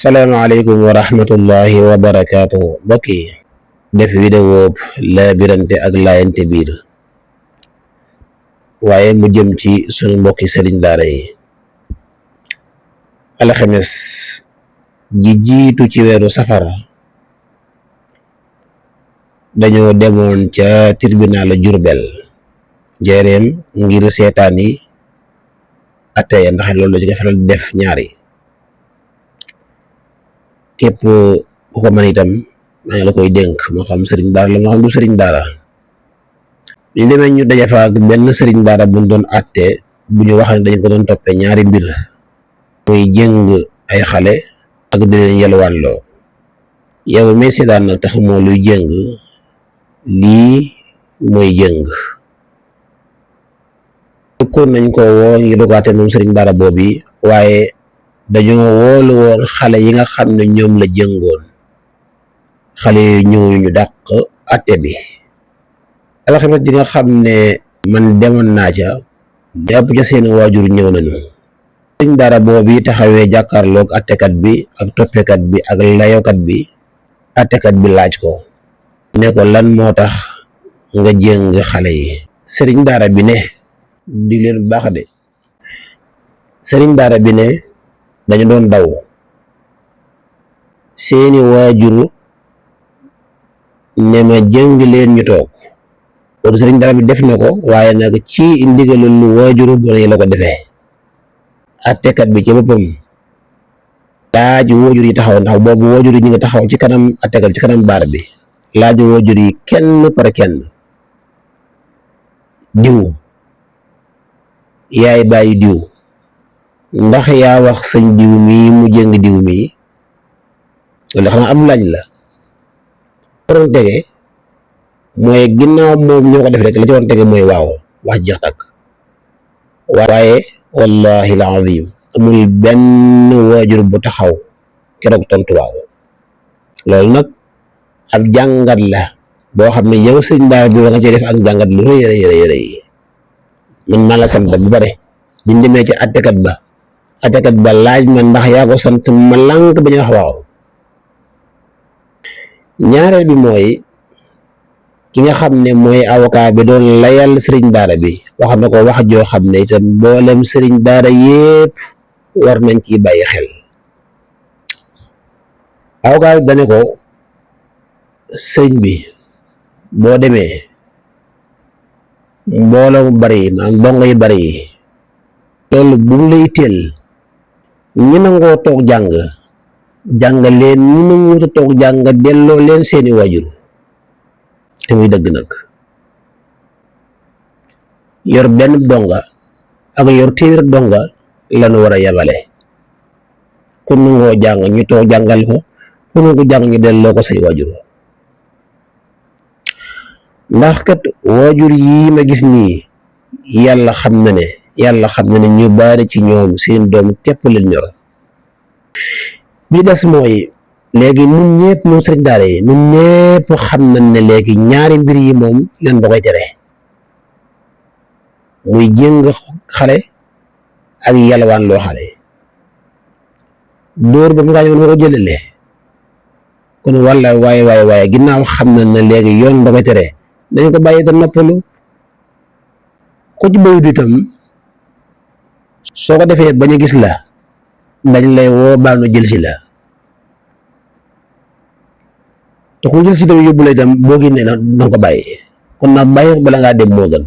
asalaamaaleykum wa rahmatullahi wa barakaatu mbokk yi def vidéo la birante ak laayante biir waaye mu jëm ci sunu mbokki sëriñ daara yi. alxames ji jiitu ci weeru safar dañoo demoon ca tribunal Jurbel jeereem ngir seetaan yi atteye ndax loolu la ci faral di def ñaari képp ku ko mën itam maa ngi la koy dénk moo xam sëriñ daara la moo xam du sëriñ daara. ñu demee ñu daje fa ak benn sëriñ daara bu doon àtte bu ñu wax ne dañu ko doon toppee ñaari mbir muy jëng ay xale ak di leen yelwaanloo. yow mi seetaan nag tax moo luy jëng lii mooy jëng. kon nañ ko woo ngir dogaate moom sëriñ daara boobu waaye dañoo woolu woon xale yi nga xam ne ñoom la jëngoon xale yu ñëw ñu dàq àtte bi. alxames ji nga xam ne man demoon naa ca jàpp ca seeni waajur ñëw nañu. sëriñ daara boobu taxawee jàkkaarloog àttekat bi ak toppekat bi ak layokat bi. àttekat bi laaj ko ne ko lan moo tax nga jëng xale yi. sëriñ daara bi ne di leen baax de sëriñ daara bi ne dañu doon daw seeni waajur ne ma jëng leen ñu toog. kon sëriñ daara bi def na ko waaye nag ci ndigalul lu waajuru gone yi la ko defee. attekat bi ci boppam laaj waajur yi taxaw ndax boobu waajur yi ñu ngi taxaw ci kanam attekat ci kanam baar bi laaj waajur yi kenn par kenn. diw yaay bàyyi diw ndax yaa wax sëñ diw mii mu jëng diw mii loolu xanaa am laaj la. waroon tege mooy ginnaaw moom ñoo ko def rek la ci waroon tege mooy waaw wax jeex tàkk. waaye wallahi alazim amul benn waajur bu taxaw keroog tontu waaw. loolu nag ab jàngat la boo xam ne yow sëñ daara bi nga cee def ak jàngat lu rëy rëy rëy man maa la sant bu bare biñ demee ci attekat ba laaj ma ndax yaa ko sant ma lànk bañ a wax waaw. ñaareel bi mooy ki nga xam ne mooy avocat bi doon layal sëriñ daara bi wax na ko wax joo xam ne itam mboolem sëriñ daara yépp war nañ ciy bàyyi xel. avocat bi dane ko sëriñ bi boo demee mbooloo mu bari yi maanaam dongo yi bari yi loolu bu mu lay teel ñi nangoo toog jàng leen ñi nanguwut a toog jàng delloo leen seeni waajur. te muy dëgg nag yor benn donga ak yor téeméer donga lañu war a yemale. ku nangoo jàng ñu toog jàngal ko ku nangu jàng ñu delloo ko say waajur. ndax kat waajur yii ma gis nii yàlla xam na ne ñu bari ci ñoom seen doom képp leen ñor. bi des mooy léegi ñun ñëpp ñun sëriñ daara yi ñun ñëpp xam nañ ne léegi ñaari mbir yi moom yoon da koy tere muy jëng xale ak yalwaan loo xale. dóor ba mu gaañoo ma ko jëlale kon walla waaye ginnaaw xam nañ ne léegi yoon da koy tere dañ ko bàyyi te noppalu. ku ci bayut itam soo ko defee bañ a gis la dañ lay woo baal nu jël si la te ku jël si tamit yóbbu la itam boo génnee na ko bàyyi kon nag bàyyi bala ngaa dem moo gën.